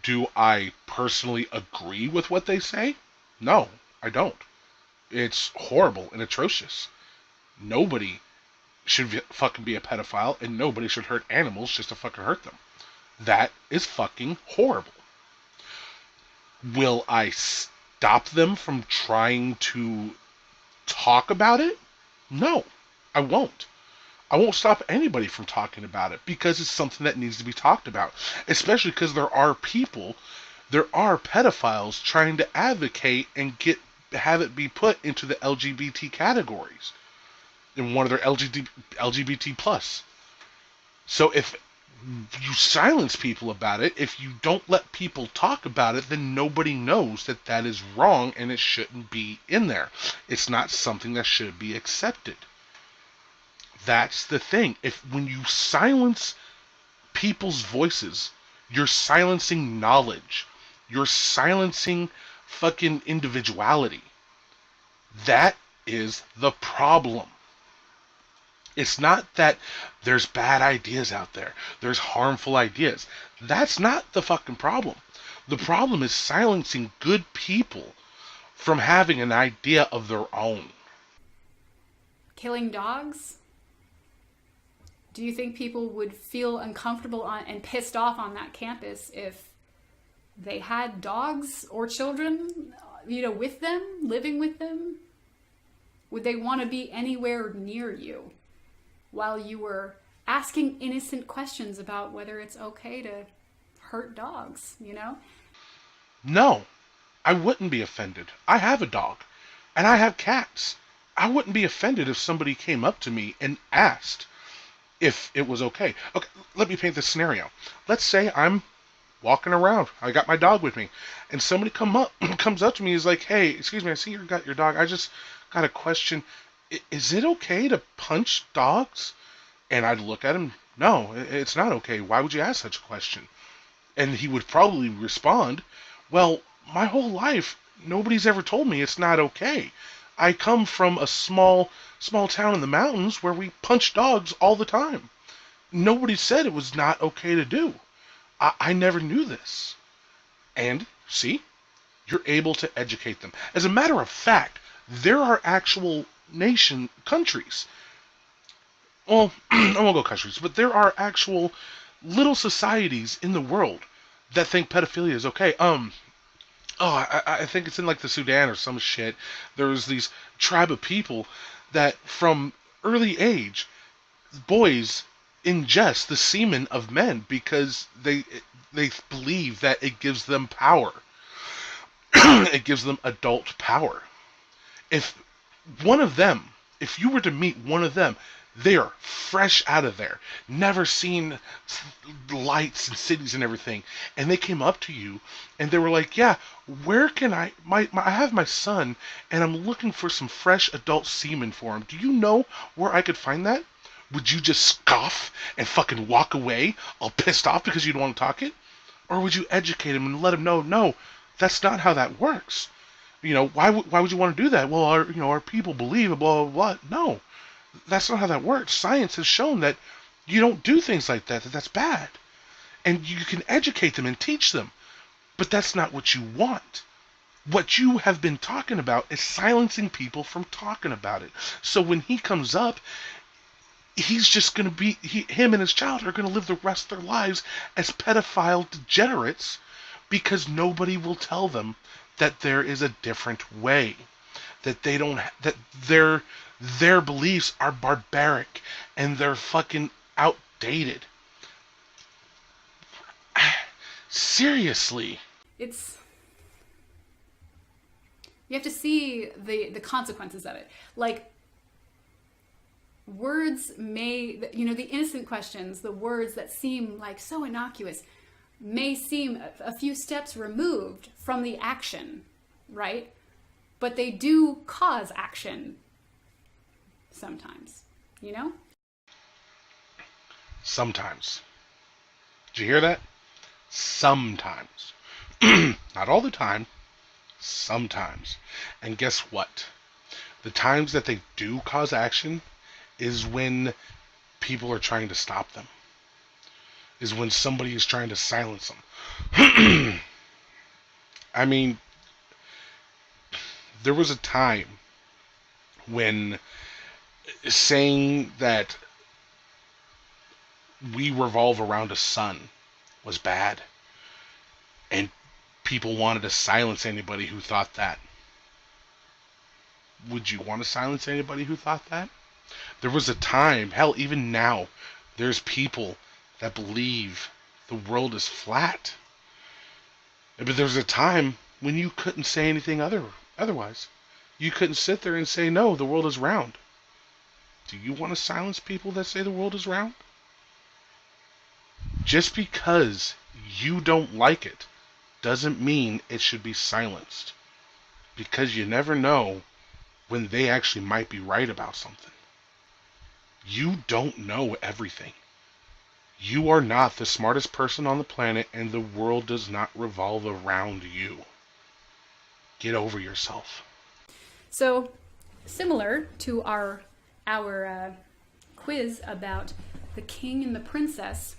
Do I personally agree with what they say? No, I don't. It's horrible and atrocious. Nobody should fucking be a pedophile, and nobody should hurt animals just to fucking hurt them. That is fucking horrible. Will I stop them from trying to talk about it? No, I won't. I won't stop anybody from talking about it because it's something that needs to be talked about. Especially because there are pedophiles trying to advocate and have it be put into the LGBT categories in one of their LGBT plus. So if you silence people about it, if you don't let people talk about it, then nobody knows that that is wrong and it shouldn't be in there. It's not something that should be accepted. That's the thing. If when you silence people's voices, you're silencing knowledge. You're silencing fucking individuality. That is the problem. It's not that there's bad ideas out there. There's harmful ideas. That's not the fucking problem. The problem is silencing good people from having an idea of their own. Killing dogs? Do you think people would feel uncomfortable and pissed off on that campus if they had dogs or children, with them, living with them? Would they want to be anywhere near you while you were asking innocent questions about whether it's okay to hurt dogs? No, I wouldn't be offended. I have a dog, and I have cats. I wouldn't be offended if somebody came up to me and asked if it was okay. Okay, let me paint this scenario. Let's say I'm walking around. I got my dog with me, and somebody comes up to me and is like, "Hey, excuse me, I see you got your dog. I just got a question. Is it okay to punch dogs?" And I'd look at him. No, it's not okay. Why would you ask such a question? And he would probably respond, "Well, my whole life, nobody's ever told me it's not okay. I come from a small town in the mountains where we punch dogs all the time. Nobody said it was not okay to do. I never knew this." And see, you're able to educate them. As a matter of fact, there are actual countries. Well, I won't go countries, but there are actual little societies in the world that think pedophilia is okay. I think it's in like the Sudan or some shit. There's these tribe of people that from early age, boys ingest the semen of men because they believe that it gives them power. It gives them adult power. If one of them, if you were to meet one of them, they are fresh out of there, never seen lights and cities and everything, and they came up to you and they were like, "Yeah, where can I have my son and I'm looking for some fresh adult semen for him. Do you know where I could find that?" Would you just scoff and fucking walk away all pissed off because you don't want to talk it? Or would you educate him and let him know, no, that's not how that works? Why would you want to do that? Well, our people believe blah, blah, blah. No, that's not how that works. Science has shown that you don't do things like that, that's bad. And you can educate them and teach them. But that's not what you want. What you have been talking about is silencing people from talking about it. So when he comes up, he's just going to him and his child are going to live the rest of their lives as pedophile degenerates because nobody will tell them that there is a different way, that they don't, that their beliefs are barbaric and they're fucking outdated. Seriously. It's You have to see the consequences of it. Like, words the innocent questions, the words that seem like so innocuous, may seem a few steps removed from the action, right? But they do cause action sometimes. Sometimes. Did you hear that? Sometimes. Not all the time. Sometimes. And guess what? The times that they do cause action is when people are trying to stop them. is when somebody is trying to silence them. I mean, there was a time when saying that we revolve around a sun was bad, and people wanted to silence anybody who thought that. Would you want to silence anybody who thought that? There was a time, hell, even now, there's people that believe the world is flat. But there was a time when you couldn't say anything otherwise. You couldn't sit there and say, no, the world is round. Do you want to silence people that say the world is round? Just because you don't like it doesn't mean it should be silenced. Because you never know when they actually might be right about something. You don't know everything. You are not the smartest person on the planet, and the world does not revolve around you. Get over yourself. So, similar to our quiz about the king and the princess,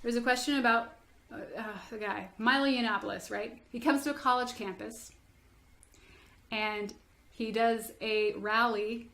there's a question about the guy, Milo Yiannopoulos, right? He comes to a college campus and he does a rally.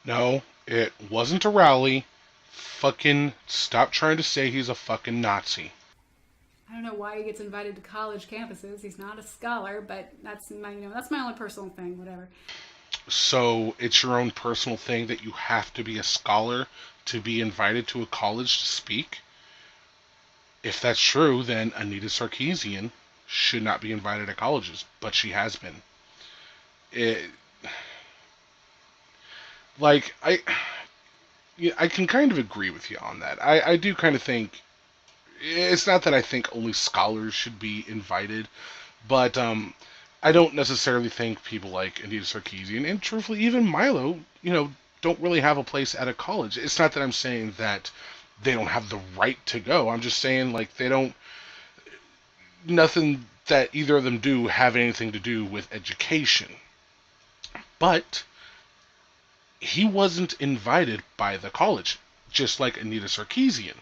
No, it wasn't a rally. Fucking stop trying to say he's a fucking Nazi. I don't know why he gets invited to college campuses. He's not a scholar, but that's my own personal thing, whatever. So it's your own personal thing that you have to be a scholar to be invited to a college to speak? If that's true, then Anita Sarkeesian should not be invited to colleges, but she has been. It, like I can kind of agree with you on that. I do kind of think it's not that I think only scholars should be invited, but I don't necessarily think people like Anita Sarkeesian and truthfully even Milo, don't really have a place at a college. It's not that I'm saying that they don't have the right to go. I'm just saying like they don't nothing that either of them do have anything to do with education. But he wasn't invited by the college, just like Anita Sarkeesian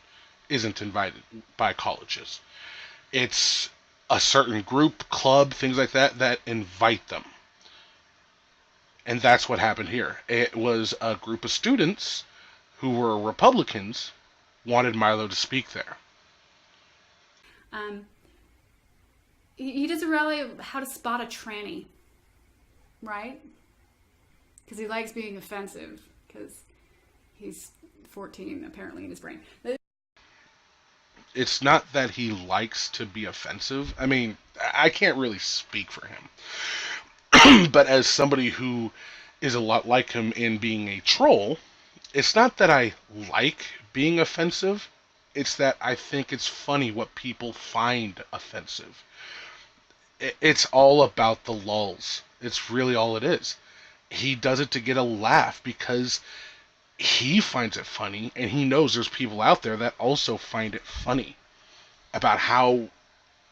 isn't invited by colleges. It's a certain group, club, things like that invite them. And that's what happened here. It was a group of students who were Republicans wanted Milo to speak there. Um, he does a rally of how to spot a tranny, right? Because he likes being offensive, because he's 14 apparently in his brain. It's not that he likes to be offensive. I mean, I can't really speak for him. But as somebody who is a lot like him in being a troll, it's not that I like being offensive. It's that I think it's funny what people find offensive. It's all about the lulz. It's really all it is. He does it to get a laugh because he finds it funny, and he knows there's people out there that also find it funny about how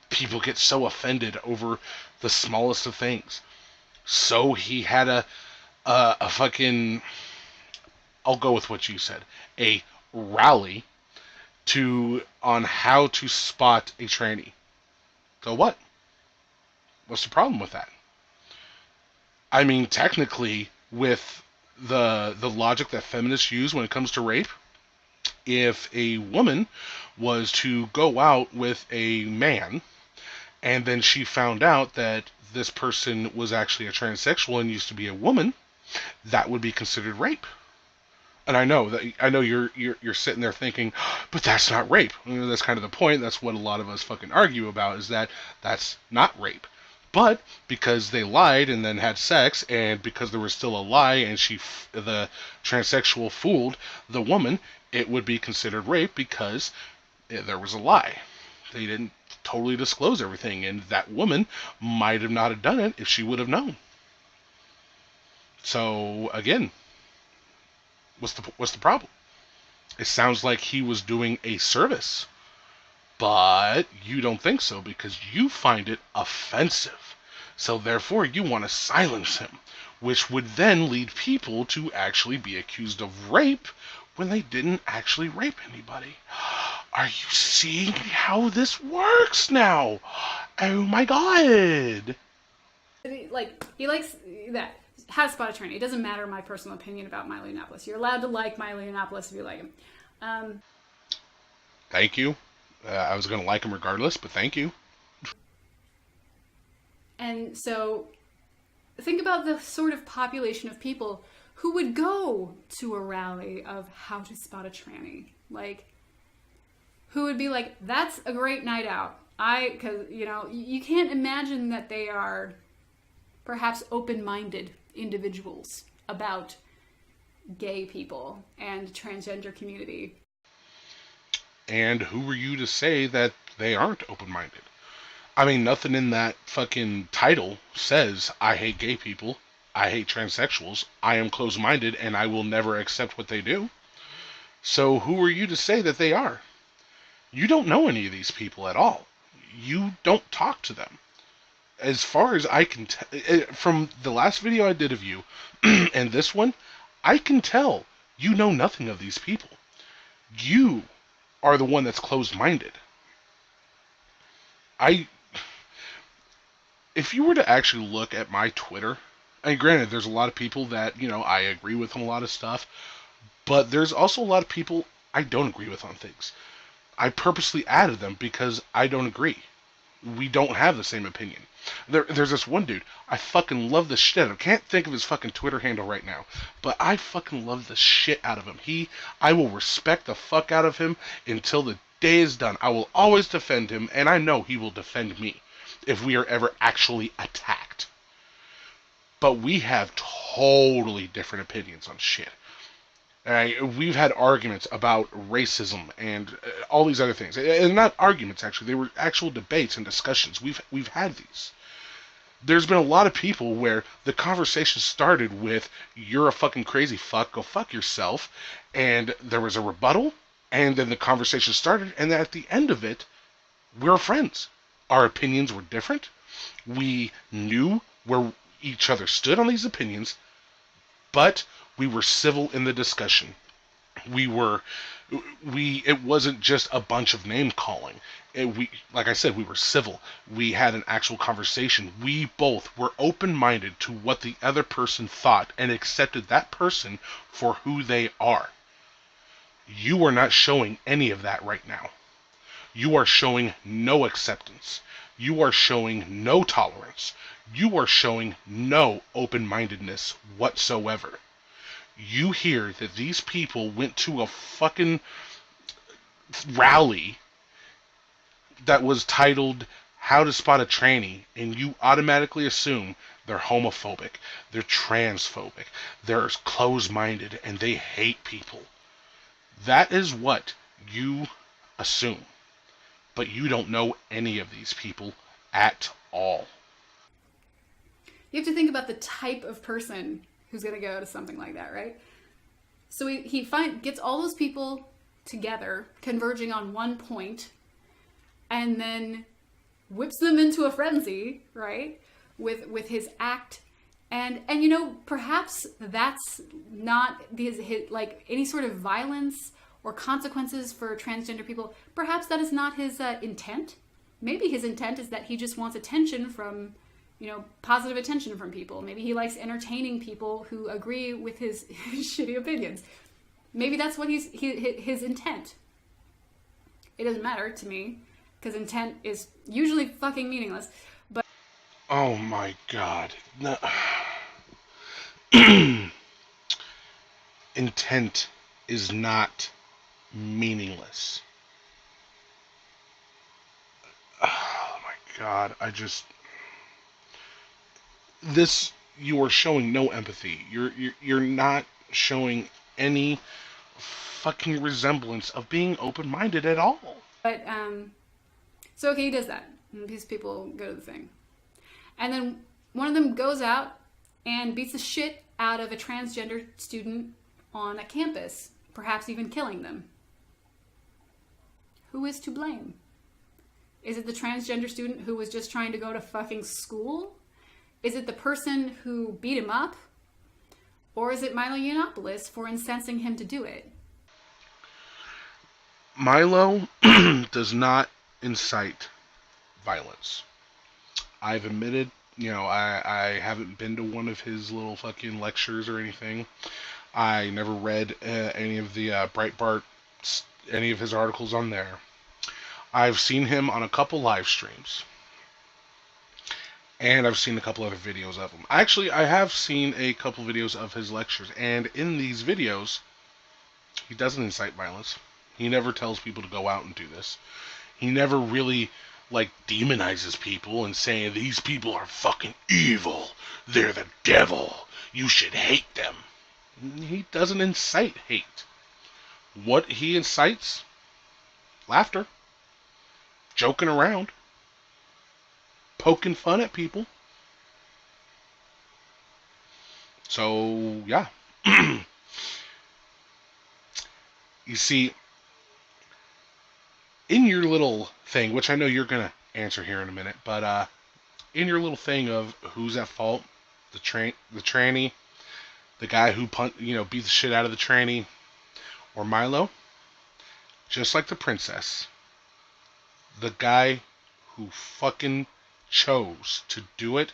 people get so offended over the smallest of things. So he had a fucking, I'll go with what you said, a rally on how to spot a tranny. So what? What's the problem with that? I mean, technically, with the logic that feminists use when it comes to rape, if a woman was to go out with a man and then she found out that this person was actually a transsexual and used to be a woman, that would be considered rape. And I know you're sitting there thinking, but that's not rape. That's kind of the point. That's what a lot of us fucking argue about, is that that's not rape. But because they lied and then had sex, and because there was still a lie, and the transsexual fooled the woman, it would be considered rape because there was a lie. They didn't totally disclose everything, and that woman might have not have done it if she would have known. So again, what's the problem? It sounds like he was doing a service, but you don't think so because you find it offensive. So therefore, you want to silence him, which would then lead people to actually be accused of rape when they didn't actually rape anybody. Are you seeing how this works now? Oh my god. He likes that. How to spot a tranny. It doesn't matter my personal opinion about Milo Yiannopoulos. You're allowed to like Milo Yiannopoulos if you like him. Thank you. I was going to like him regardless, but thank you. And so think about the sort of population of people who would go to a rally of how to spot a tranny. Like, who would be like, that's a great night out. Because, you can't imagine that they are perhaps open-minded individuals about gay people and transgender community. And who were you to say that they aren't open-minded? I mean, nothing in that fucking title says, I hate gay people, I hate transsexuals, I am closed-minded, and I will never accept what they do. So who are you to say that they are? You don't know any of these people at all. You don't talk to them. As far as I can tell, from the last video I did of you, and this one, I can tell you know nothing of these people. You are the one that's closed-minded. If you were to actually look at my Twitter, and granted, there's a lot of people that, I agree with on a lot of stuff, but there's also a lot of people I don't agree with on things. I purposely added them because I don't agree. We don't have the same opinion. There's this one dude, I fucking love the shit out of him. Can't think of his fucking Twitter handle right now, but I fucking love the shit out of him. I will respect the fuck out of him until the day is done. I will always defend him, and I know he will defend me if we are ever actually attacked. But we have totally different opinions on shit. We've had arguments about racism and all these other things, and not arguments actually. They were actual debates and discussions. We've had these. There's been a lot of people where the conversation started with "You're a fucking crazy fuck, go fuck yourself," and there was a rebuttal, and then the conversation started, and then at the end of it, we're friends. Our opinions were different. We knew where each other stood on these opinions, but we were civil in the discussion. It wasn't just a bunch of name calling. Like I said, we were civil. We had an actual conversation. We both were open-minded to what the other person thought and accepted that person for who they are. You are not showing any of that right now. You are showing no acceptance. You are showing no tolerance. You are showing no open-mindedness whatsoever. You hear that these people went to a fucking rally that was titled How to Spot a Tranny, and you automatically assume they're homophobic, they're transphobic, they're closed-minded, and they hate people. That is what you assume. But you don't know any of these people at all. You have to think about the type of person who's going to go to something like that, right? So he gets all those people together, converging on one point, and then whips them into a frenzy, right? With his act, and perhaps that's not his like any sort of violence or consequences for transgender people. Perhaps that is not his intent. Maybe his intent is that he just wants attention from, positive attention from people. Maybe he likes entertaining people who agree with his shitty opinions. Maybe that's what his intent. It doesn't matter to me, because intent is usually fucking meaningless. But oh my god. No. Intent is not meaningless. Oh my god, you are showing no empathy. You're not showing any fucking resemblance of being open-minded at all. But so okay, he does that. And these people go to the thing, and then one of them goes out and beats the shit out of a transgender student on a campus, perhaps even killing them. Who is to blame? Is it the transgender student who was just trying to go to fucking school? Is it the person who beat him up? Or is it Milo Yiannopoulos for incensing him to do it? Milo does not incite violence. I've admitted, I haven't been to one of his little fucking lectures or anything. I never read any of the Breitbart, any of his articles on there. I've seen him on a couple live streams, and I've seen a couple other videos of him. Actually, I have seen a couple videos of his lectures, and in these videos, he doesn't incite violence. He never tells people to go out and do this. He never really demonizes people and saying these people are fucking evil. They're the devil. You should hate them. He doesn't incite hate. What he incites? Laughter, joking around, poking fun at people. So, yeah. You see, in your little thing, which I know you're going to answer here in a minute, but in your little thing of who's at fault, the tranny, the guy who beat the shit out of the tranny, or Milo, just like the princess, the guy who fucking chose to do it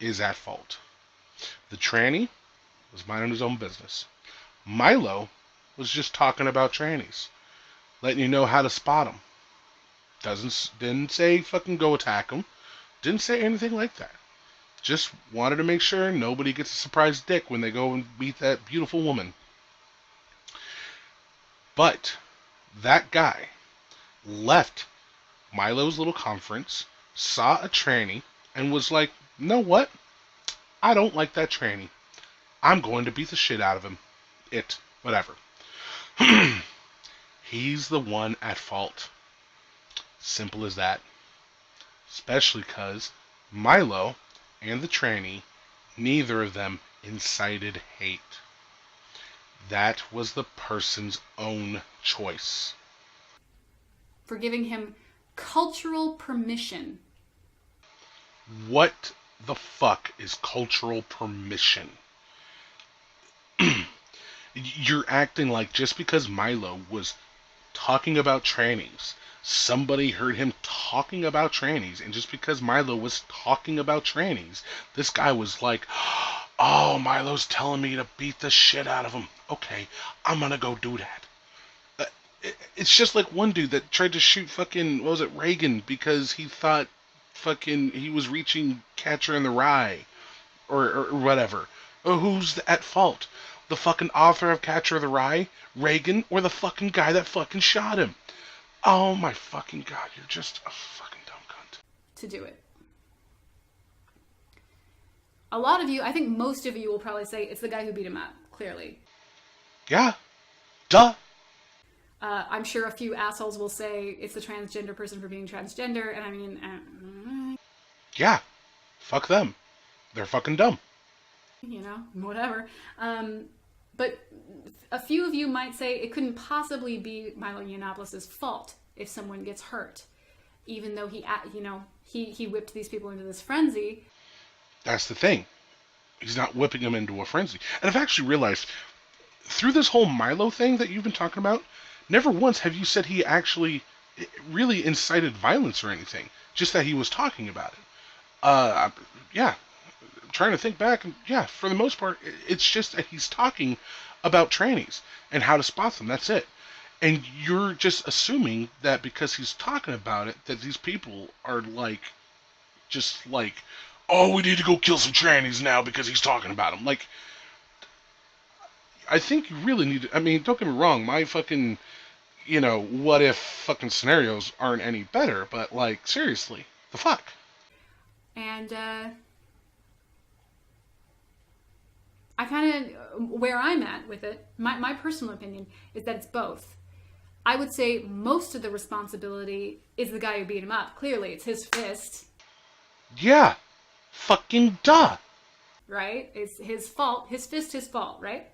is at fault. The tranny was minding his own business. Milo was just talking about trannies, letting you know how to spot them. Didn't say fucking go attack them. Didn't say anything like that. Just wanted to make sure nobody gets a surprise dick when they go and meet that beautiful woman. But that guy left Milo's little conference, saw a tranny, and was like, know what? I don't like that tranny. I'm going to beat the shit out of him. Whatever. He's the one at fault. Simple as that. Especially because Milo and the tranny, neither of them incited hate. That was the person's own choice. For giving him cultural permission. What the fuck is cultural permission? You're acting like just because Milo was talking about trannies, somebody heard him talking about trannies, and just because Milo was talking about trannies, this guy was like, oh, Milo's telling me to beat the shit out of him. Okay, I'm gonna go do that. It's just like one dude that tried to shoot fucking, what was it, Reagan, because he thought fucking he was reaching Catcher in the Rye, or whatever. Who's at fault? The fucking author of Catcher in the Rye, Reagan, or the fucking guy that fucking shot him? Oh my fucking god, you're just a fucking dumb cunt. To do it. A lot of you, I think most of you will probably say it's the guy who beat him up, clearly. Yeah. Duh. I'm sure a few assholes will say it's the transgender person for being transgender, and I mean... Yeah. Fuck them. They're fucking dumb. Whatever. But a few of you might say it couldn't possibly be Milo Yiannopoulos' fault if someone gets hurt, even though he whipped these people into this frenzy. That's the thing. He's not whipping them into a frenzy. And I've actually realized, through this whole Milo thing that you've been talking about, never once have you said he actually really incited violence or anything. Just that he was talking about it. Yeah. I'm trying to think back, and yeah, for the most part, it's just that he's talking about trannies and how to spot them. That's it. And you're just assuming that because he's talking about it, that these people are just like, oh, we need to go kill some trannies now because he's talking about them. Like, I think you really need to, I mean, don't get me wrong, my fucking, what if fucking scenarios aren't any better, but seriously, the fuck? And, I kind of, where I'm at with it, my personal opinion is that it's both. I would say most of the responsibility is the guy who beat him up. Clearly, it's his fist. Yeah. Fucking duh. Right? It's his fault. His fist, his fault, right?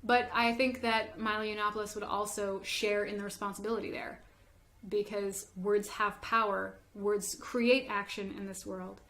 But I think that Milo Yiannopoulos would also share in the responsibility there. Because words have power. Words create action in this world.